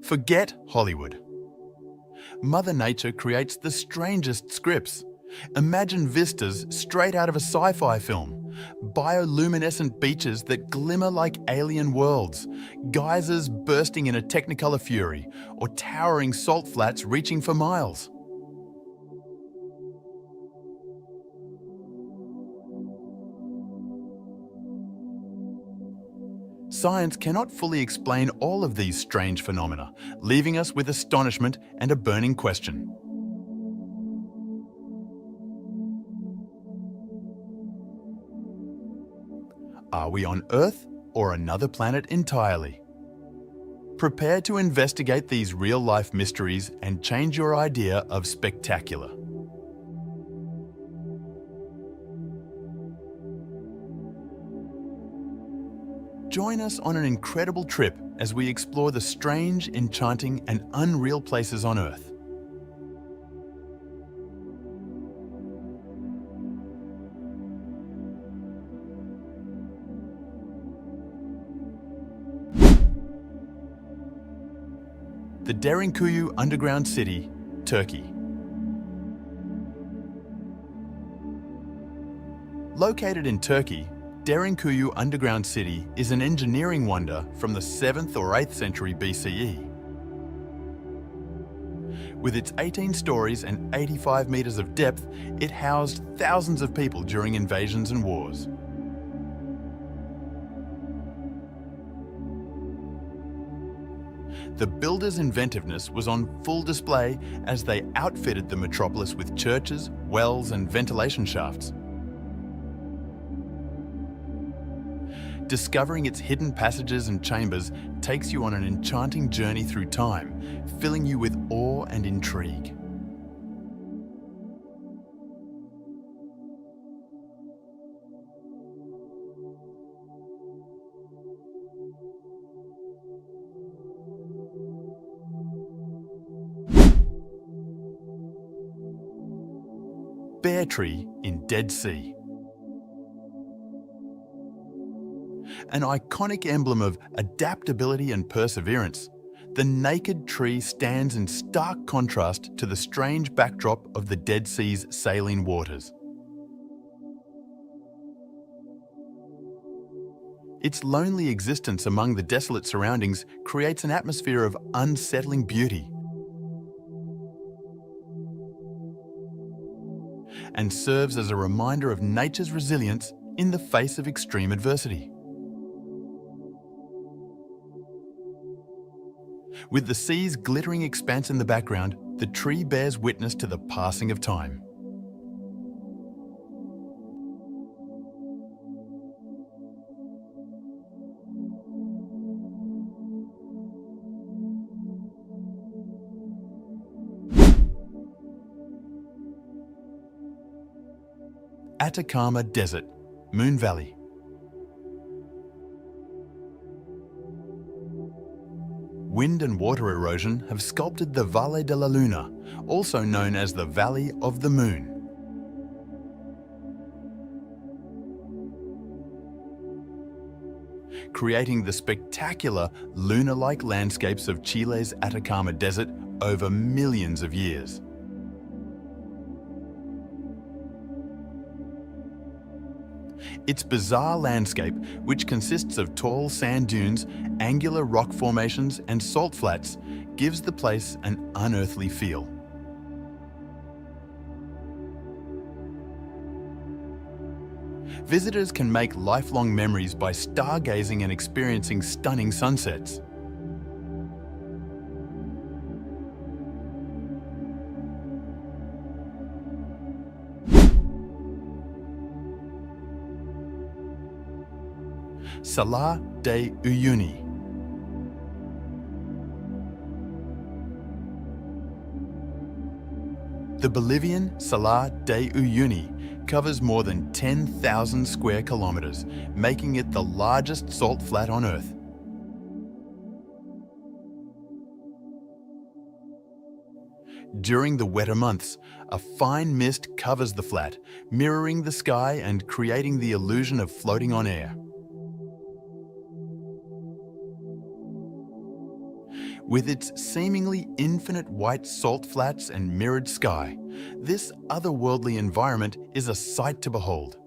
Forget Hollywood. Mother Nature creates the strangest scripts. Imagine vistas straight out of a sci-fi film, bioluminescent beaches that glimmer like alien worlds, geysers bursting in a technicolor fury, or towering salt flats reaching for miles. Science cannot fully explain all of these strange phenomena, leaving us with astonishment and a burning question. Are we on Earth or another planet entirely? Prepare to investigate these real-life mysteries and change your idea of spectacular. Join us on an incredible trip as we explore the strange, enchanting, and unreal places on Earth. The Derinkuyu underground city, Turkey. Located in Turkey, Derinkuyu underground city is an engineering wonder from the 7th or 8th century BCE. With its 18 stories and 85 meters of depth, it housed thousands of people during invasions and wars. The builders' inventiveness was on full display as they outfitted the metropolis with churches, wells, and ventilation shafts. Discovering its hidden passages and chambers takes you on an enchanting journey through time, filling you with awe and intrigue. Bear Tree in Dead Sea. An iconic emblem of adaptability and perseverance, the naked tree stands in stark contrast to the strange backdrop of the Dead Sea's saline waters. Its lonely existence among the desolate surroundings creates an atmosphere of unsettling beauty and serves as a reminder of nature's resilience in the face of extreme adversity. With the sea's glittering expanse in the background, the tree bears witness to the passing of time. Atacama Desert, Moon Valley. Wind and water erosion have sculpted the Valle de la Luna, also known as the Valley of the Moon. Creating the spectacular lunar-like landscapes of Chile's Atacama Desert over millions of years. Its bizarre landscape, which consists of tall sand dunes, angular rock formations, and salt flats, gives the place an unearthly feel. Visitors can make lifelong memories by stargazing and experiencing stunning sunsets. Salar de Uyuni. The Bolivian Salar de Uyuni covers more than 10,000 square kilometers, making it the largest salt flat on Earth. During the wetter months, a fine mist covers the flat, mirroring the sky and creating the illusion of floating on air. With its seemingly infinite white salt flats and mirrored sky, this otherworldly environment is a sight to behold.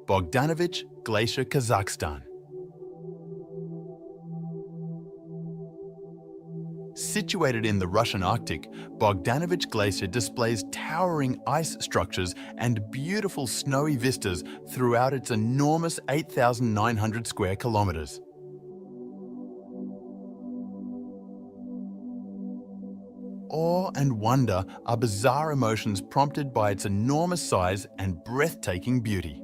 Bogdanovich Glacier, Kazakhstan. Situated in the Russian Arctic, Bogdanovich Glacier displays towering ice structures and beautiful snowy vistas throughout its enormous 8,900 square kilometers. Awe and wonder are bizarre emotions prompted by its enormous size and breathtaking beauty.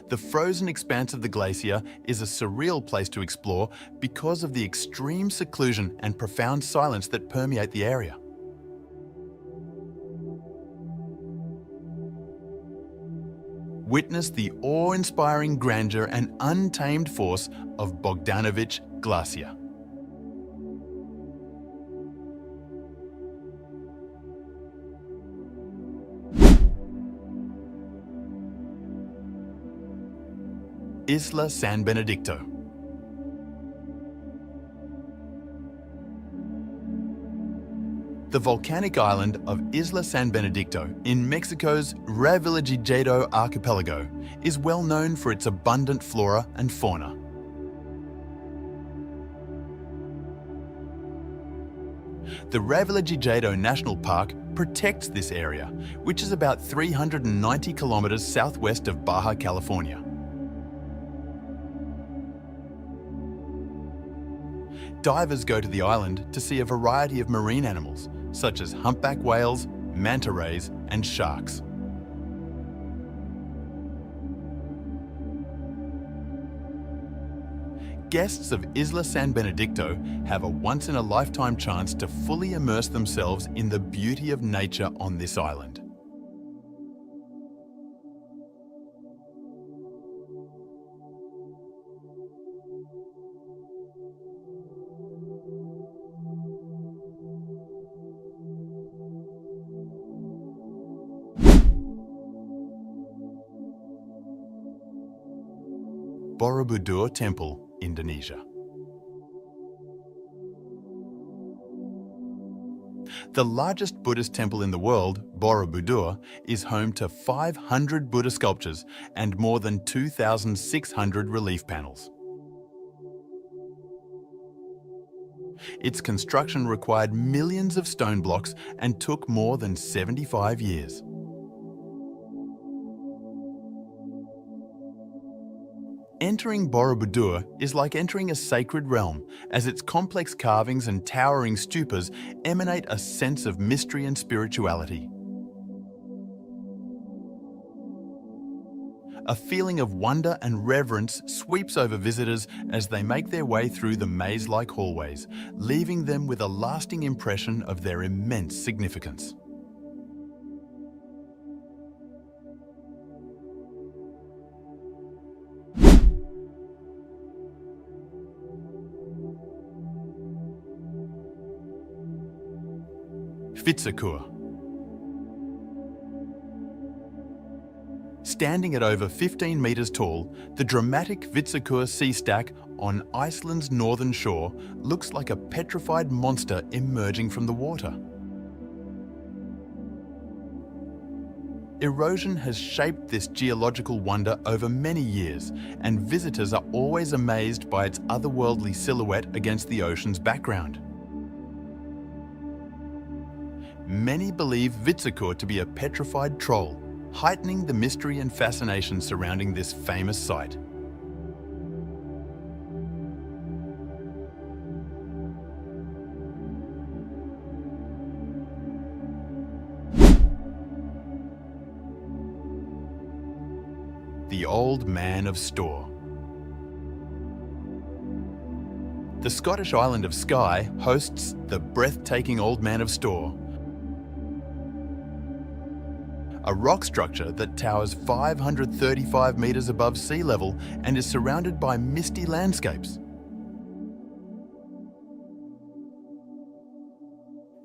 The frozen expanse of the glacier is a surreal place to explore because of the extreme seclusion and profound silence that permeate the area. Witness the awe-inspiring grandeur and untamed force of Bogdanovich Glacier. Isla San Benedicto. The volcanic island of Isla San Benedicto in Mexico's Revillagigedo archipelago is well known for its abundant flora and fauna. The Revillagigedo National Park protects this area, which is about 390 kilometers southwest of Baja California. Divers go to the island to see a variety of marine animals, such as humpback whales, manta rays, and sharks. Guests of Isla San Benedicto have a once-in-a-lifetime chance to fully immerse themselves in the beauty of nature on this island. Borobudur Temple, Indonesia. The largest Buddhist temple in the world, Borobudur, is home to 500 Buddha sculptures and more than 2,600 relief panels. Its construction required millions of stone blocks and took more than 75 years. Entering Borobudur is like entering a sacred realm, as its complex carvings and towering stupas emanate a sense of mystery and spirituality. A feeling of wonder and reverence sweeps over visitors as they make their way through the maze-like hallways, leaving them with a lasting impression of their immense significance. Vitsakur. Standing at over 15 metres tall, the dramatic Vitsakur sea stack on Iceland's northern shore looks like a petrified monster emerging from the water. Erosion has shaped this geological wonder over many years, and visitors are always amazed by its otherworldly silhouette against the ocean's background. Many believe Vitsakur to be a petrified troll, heightening the mystery and fascination surrounding this famous site. The Old Man of Storr. The Scottish island of Skye hosts the breathtaking Old Man of Storr, a rock structure that towers 535 meters above sea level and is surrounded by misty landscapes.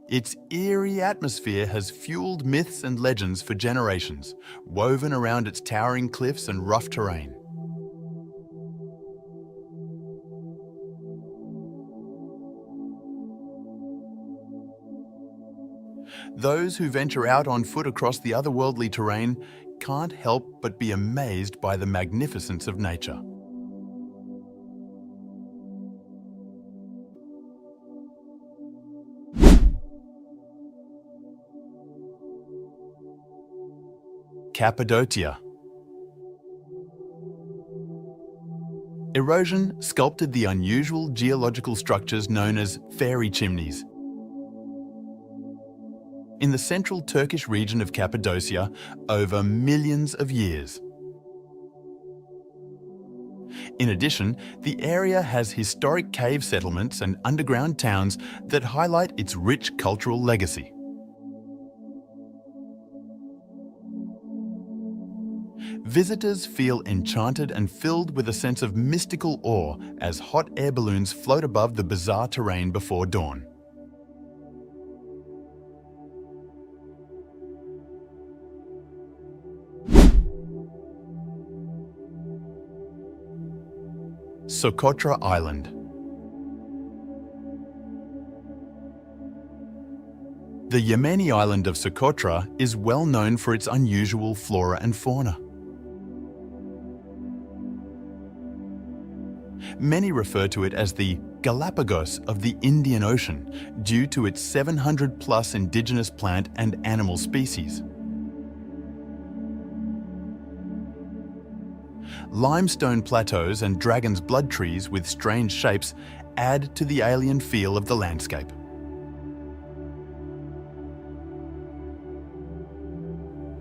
Its eerie atmosphere has fueled myths and legends for generations, woven around its towering cliffs and rough terrain. Those who venture out on foot across the otherworldly terrain can't help but be amazed by the magnificence of nature. Cappadocia. Erosion sculpted the unusual geological structures known as fairy chimneys. In the central Turkish region of Cappadocia over millions of years. In addition, the area has historic cave settlements and underground towns that highlight its rich cultural legacy. Visitors feel enchanted and filled with a sense of mystical awe as hot air balloons float above the bizarre terrain before dawn. Socotra Island. The Yemeni island of Socotra is well known for its unusual flora and fauna. Many refer to it as the Galapagos of the Indian Ocean due to its 700+ indigenous plant and animal species. Limestone plateaus and dragon's blood trees with strange shapes add to the alien feel of the landscape.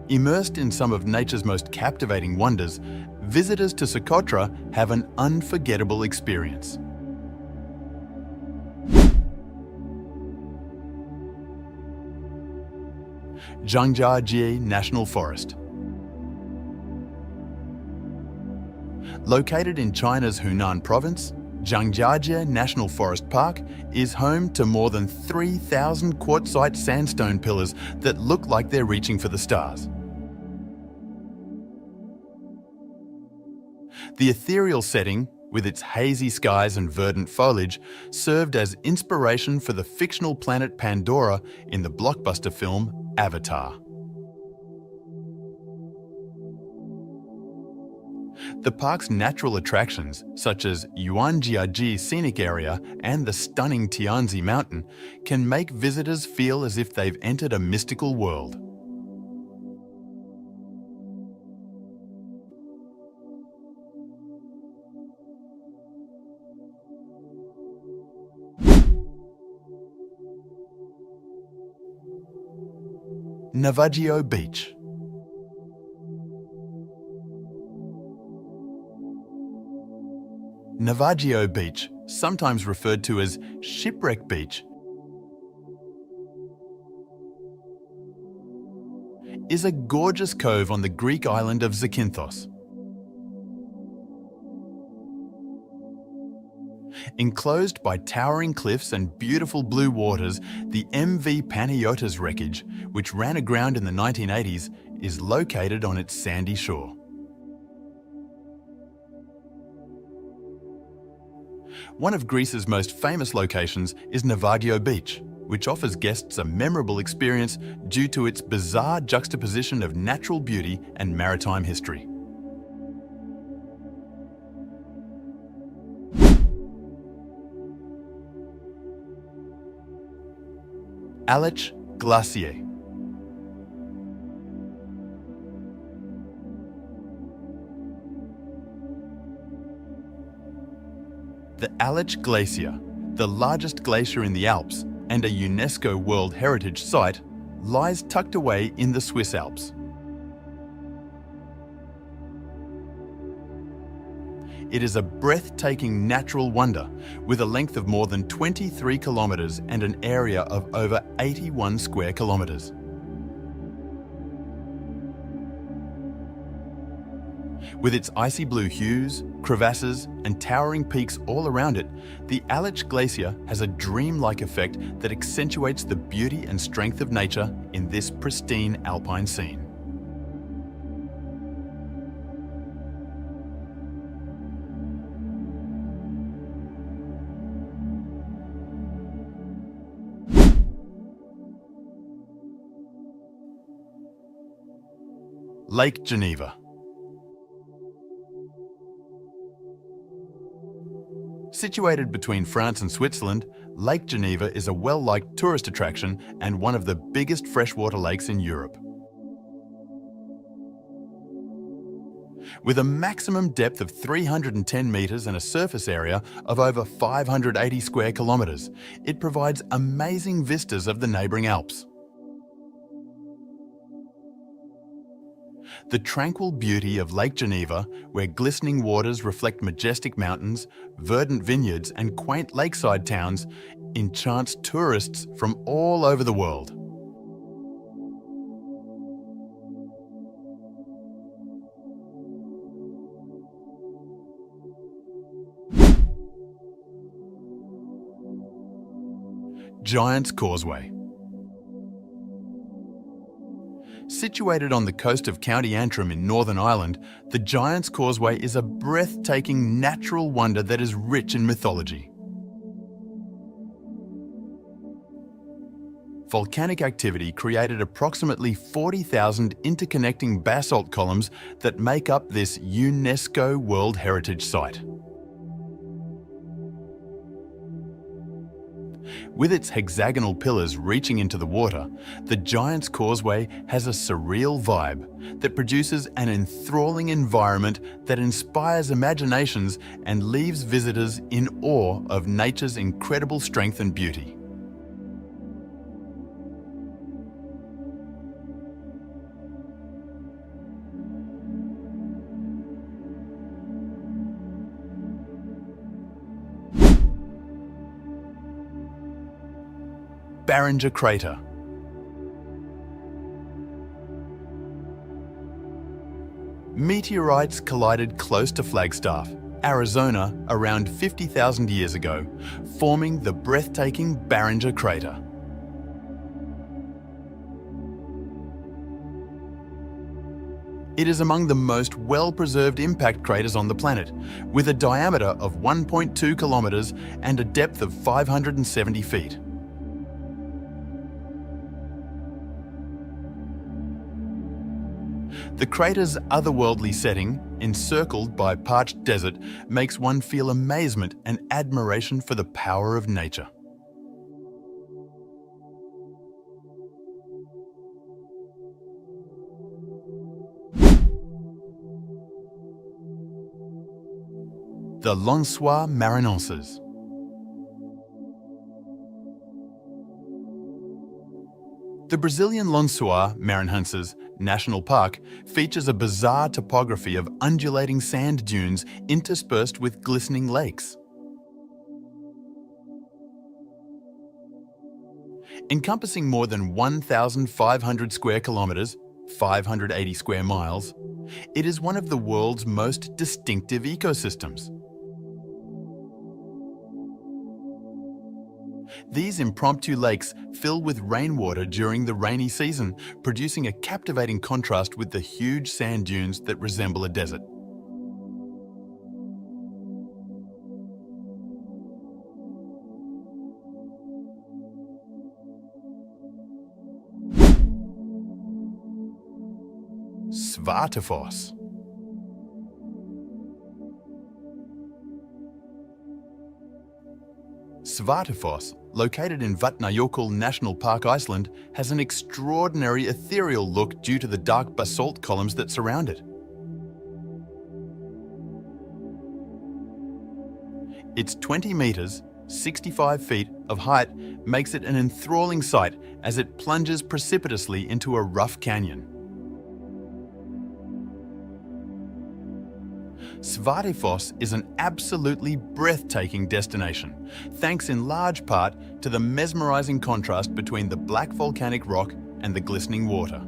Immersed in some of nature's most captivating wonders, visitors to Socotra have an unforgettable experience. Zhangjiajie National Forest. Located in China's Hunan province, Zhangjiajie National Forest Park is home to more than 3,000 quartzite sandstone pillars that look like they're reaching for the stars. The ethereal setting, with its hazy skies and verdant foliage, served as inspiration for the fictional planet Pandora in the blockbuster film Avatar. The park's natural attractions, such as Yuanjiaji Scenic Area and the stunning Tianzi Mountain, can make visitors feel as if they've entered a mystical world. Navajo Beach. Navajo Beach, sometimes referred to as Shipwreck Beach, is a gorgeous cove on the Greek island of Zakynthos. Enclosed by towering cliffs and beautiful blue waters, the MV Panayotis wreckage, which ran aground in the 1980s, is located on its sandy shore. One of Greece's most famous locations is Navajo Beach, which offers guests a memorable experience due to its bizarre juxtaposition of natural beauty and maritime history. Aletsch Glacier. The Aletsch Glacier, the largest glacier in the Alps and a UNESCO World Heritage Site, lies tucked away in the Swiss Alps. It is a breathtaking natural wonder with a length of more than 23 kilometres and an area of over 81 square kilometres. With its icy blue hues, crevasses, and towering peaks all around it, the Aletsch Glacier has a dreamlike effect that accentuates the beauty and strength of nature in this pristine alpine scene. Lake Geneva. Situated between France and Switzerland, Lake Geneva is a well-liked tourist attraction and one of the biggest freshwater lakes in Europe. With a maximum depth of 310 metres and a surface area of over 580 square kilometres, it provides amazing vistas of the neighbouring Alps. The tranquil beauty of Lake Geneva, where glistening waters reflect majestic mountains, verdant vineyards and quaint lakeside towns, enchants tourists from all over the world. Giant's Causeway. Situated on the coast of County Antrim in Northern Ireland, the Giant's Causeway is a breathtaking natural wonder that is rich in mythology. Volcanic activity created approximately 40,000 interconnecting basalt columns that make up this UNESCO World Heritage Site. With its hexagonal pillars reaching into the water, the Giant's Causeway has a surreal vibe that produces an enthralling environment that inspires imaginations and leaves visitors in awe of nature's incredible strength and beauty. Barringer Crater. Meteorites collided close to Flagstaff, Arizona, around 50,000 years ago, forming the breathtaking Barringer Crater. It is among the most well-preserved impact craters on the planet, with a diameter of 1.2 kilometers and a depth of 570 feet. The crater's otherworldly setting, encircled by parched desert, makes one feel amazement and admiration for the power of nature. The Lensois Marinenses. The Brazilian Lensois Marinenses National Park features a bizarre topography of undulating sand dunes interspersed with glistening lakes. Encompassing more than 1,500 square kilometres, 580 square miles, it is one of the world's most distinctive ecosystems. These impromptu lakes fill with rainwater during the rainy season, producing a captivating contrast with the huge sand dunes that resemble a desert. Svartefoss. Svartefoss, located in Vatnajökull National Park, Iceland, has an extraordinary ethereal look due to the dark basalt columns that surround it. Its 20 metres, 65 feet of height makes it an enthralling sight as it plunges precipitously into a rough canyon. Svartefoss is an absolutely breathtaking destination, thanks in large part to the mesmerising contrast between the black volcanic rock and the glistening water.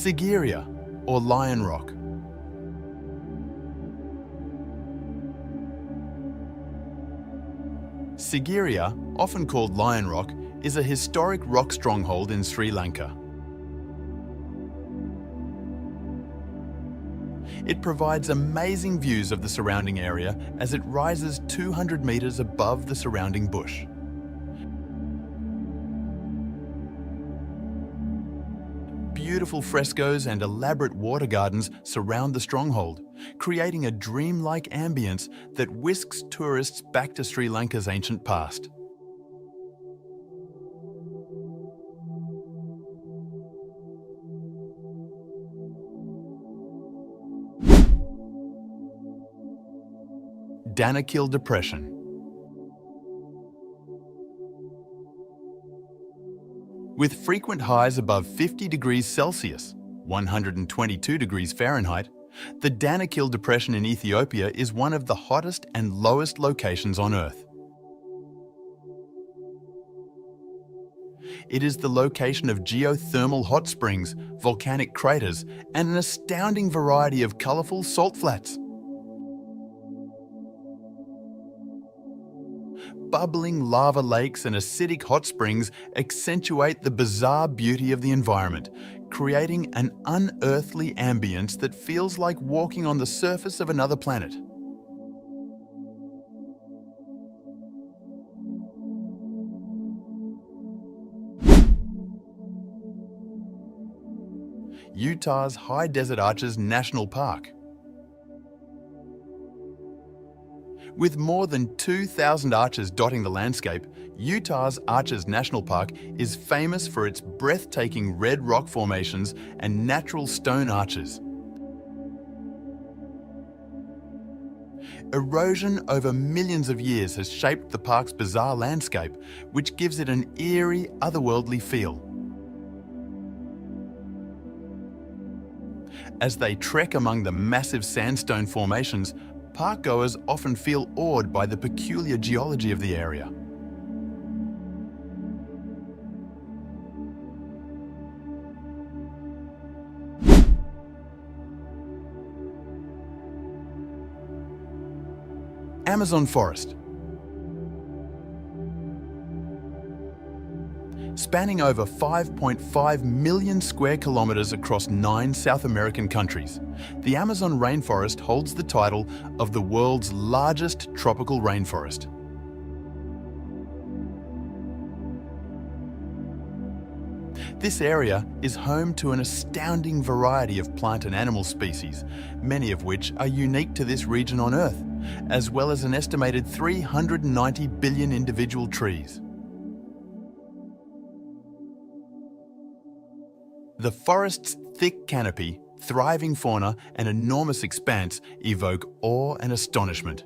Sigiriya, or Lion Rock. Sigiriya, often called Lion Rock, is a historic rock stronghold in Sri Lanka. It provides amazing views of the surrounding area as it rises 200 meters above the surrounding bush. Beautiful frescoes and elaborate water gardens surround the stronghold, creating a dreamlike ambience that whisks tourists back to Sri Lanka's ancient past. Danakil Depression. With frequent highs above 50 degrees Celsius, 122 degrees Fahrenheit, the Danakil Depression in Ethiopia is one of the hottest and lowest locations on Earth. It is the location of geothermal hot springs, volcanic craters, and an astounding variety of colourful salt flats. Bubbling lava lakes and acidic hot springs accentuate the bizarre beauty of the environment, creating an unearthly ambience that feels like walking on the surface of another planet. Utah's High Desert Arches National Park. With more than 2,000 arches dotting the landscape, Utah's Arches National Park is famous for its breathtaking red rock formations and natural stone arches. Erosion over millions of years has shaped the park's bizarre landscape, which gives it an eerie, otherworldly feel. As they trek among the massive sandstone formations, parkgoers often feel awed by the peculiar geology of the area. Amazon forest. Spanning over 5.5 million square kilometres across 9 South American countries, the Amazon rainforest holds the title of the world's largest tropical rainforest. This area is home to an astounding variety of plant and animal species, many of which are unique to this region on Earth, as well as an estimated 390 billion individual trees. The forest's thick canopy, thriving fauna, and enormous expanse evoke awe and astonishment.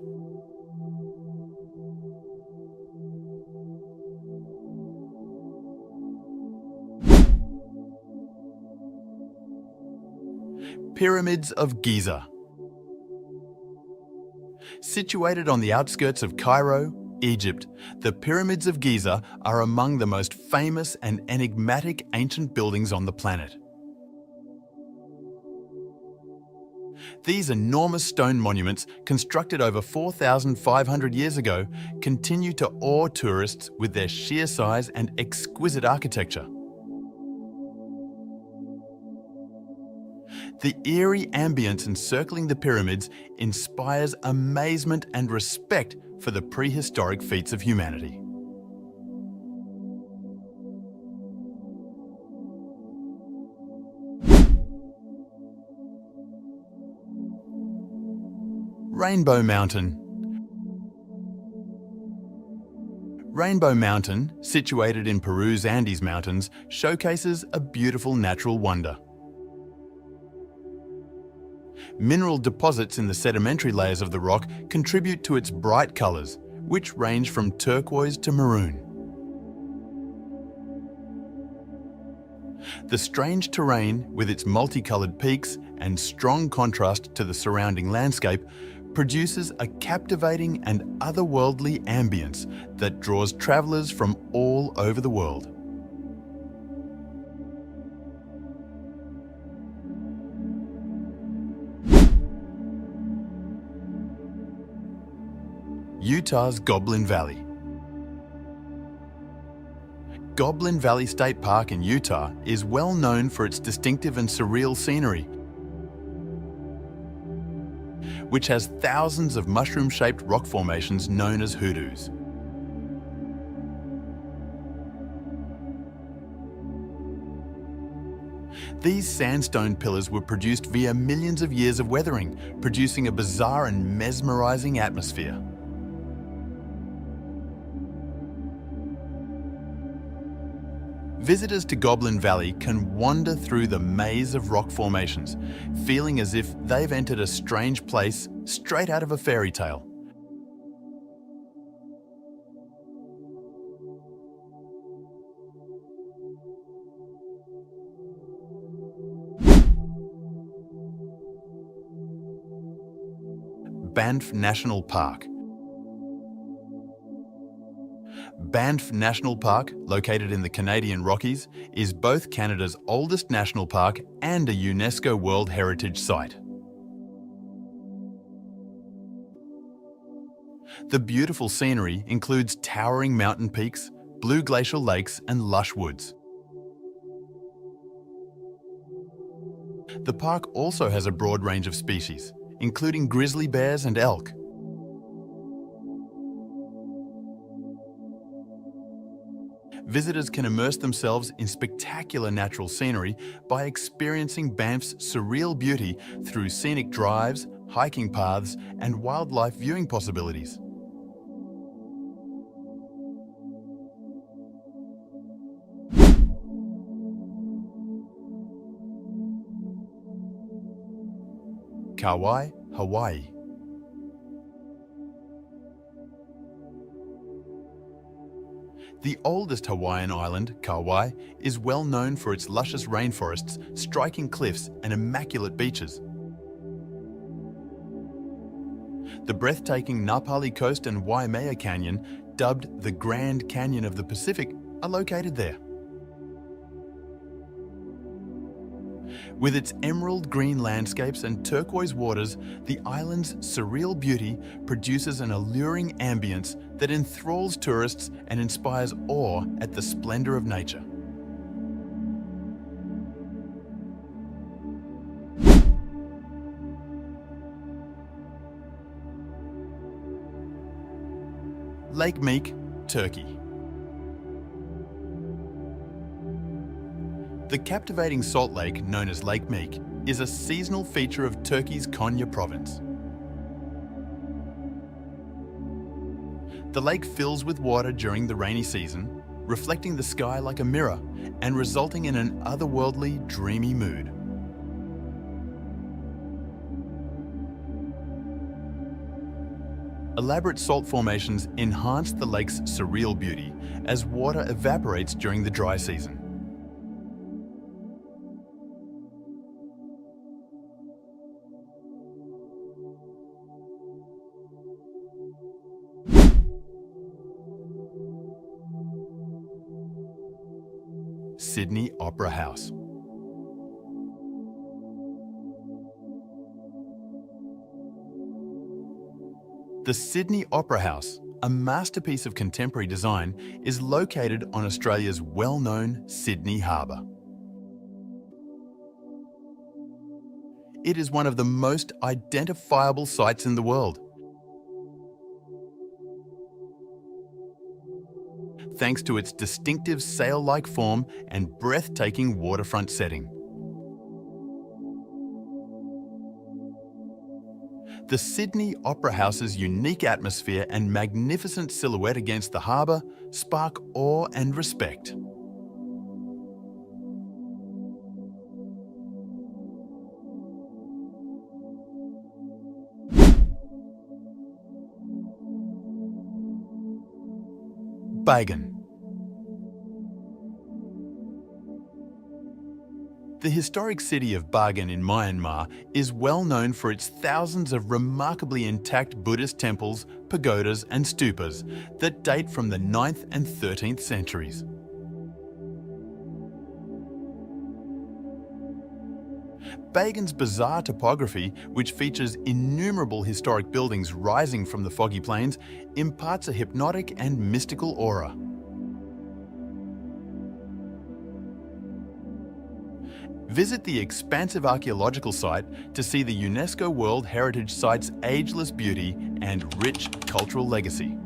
Pyramids of Giza. Situated on the outskirts of Cairo, Egypt, the Pyramids of Giza are among the most famous and enigmatic ancient buildings on the planet. These enormous stone monuments, constructed over 4,500 years ago, continue to awe tourists with their sheer size and exquisite architecture. The eerie ambience encircling the pyramids inspires amazement and respect for the prehistoric feats of humanity. Rainbow Mountain. Rainbow Mountain, situated in Peru's Andes Mountains, showcases a beautiful natural wonder. Mineral deposits in the sedimentary layers of the rock contribute to its bright colours, which range from turquoise to maroon. The strange terrain, with its multicoloured peaks and strong contrast to the surrounding landscape, produces a captivating and otherworldly ambience that draws travellers from all over the world. Utah's Goblin Valley. Goblin Valley State Park in Utah is well known for its distinctive and surreal scenery, which has thousands of mushroom-shaped rock formations known as hoodoos. These sandstone pillars were produced via millions of years of weathering, producing a bizarre and mesmerizing atmosphere. Visitors to Goblin Valley can wander through the maze of rock formations, feeling as if they've entered a strange place straight out of a fairy tale. Banff National Park. Banff National Park, located in the Canadian Rockies, is both Canada's oldest national park and a UNESCO World Heritage Site. The beautiful scenery includes towering mountain peaks, blue glacial lakes, and lush woods. The park also has a broad range of species, including grizzly bears and elk. Visitors can immerse themselves in spectacular natural scenery by experiencing Banff's surreal beauty through scenic drives, hiking paths, and wildlife viewing possibilities. Kauai, Hawaii. The oldest Hawaiian island, Kauai, is well known for its luscious rainforests, striking cliffs, and immaculate beaches. The breathtaking Napali Coast and Waimea Canyon, dubbed the Grand Canyon of the Pacific, are located there. With its emerald green landscapes and turquoise waters, the island's surreal beauty produces an alluring ambience that enthralls tourists and inspires awe at the splendor of nature. Lake Meek, Turkey. The captivating salt lake, known as Lake Meek, is a seasonal feature of Turkey's Konya province. The lake fills with water during the rainy season, reflecting the sky like a mirror and resulting in an otherworldly, dreamy mood. Elaborate salt formations enhance the lake's surreal beauty as water evaporates during the dry season. Sydney Opera House. The Sydney Opera House, a masterpiece of contemporary design, is located on Australia's well-known Sydney Harbour. It is one of the most identifiable sites in the world, thanks to its distinctive sail-like form and breathtaking waterfront setting. The Sydney Opera House's unique atmosphere and magnificent silhouette against the harbour spark awe and respect. Bagan. The historic city of Bagan in Myanmar is well known for its thousands of remarkably intact Buddhist temples, pagodas and stupas that date from the 9th and 13th centuries. Bagan's bizarre topography, which features innumerable historic buildings rising from the foggy plains, imparts a hypnotic and mystical aura. Visit the expansive archaeological site to see the UNESCO World Heritage Site's ageless beauty and rich cultural legacy.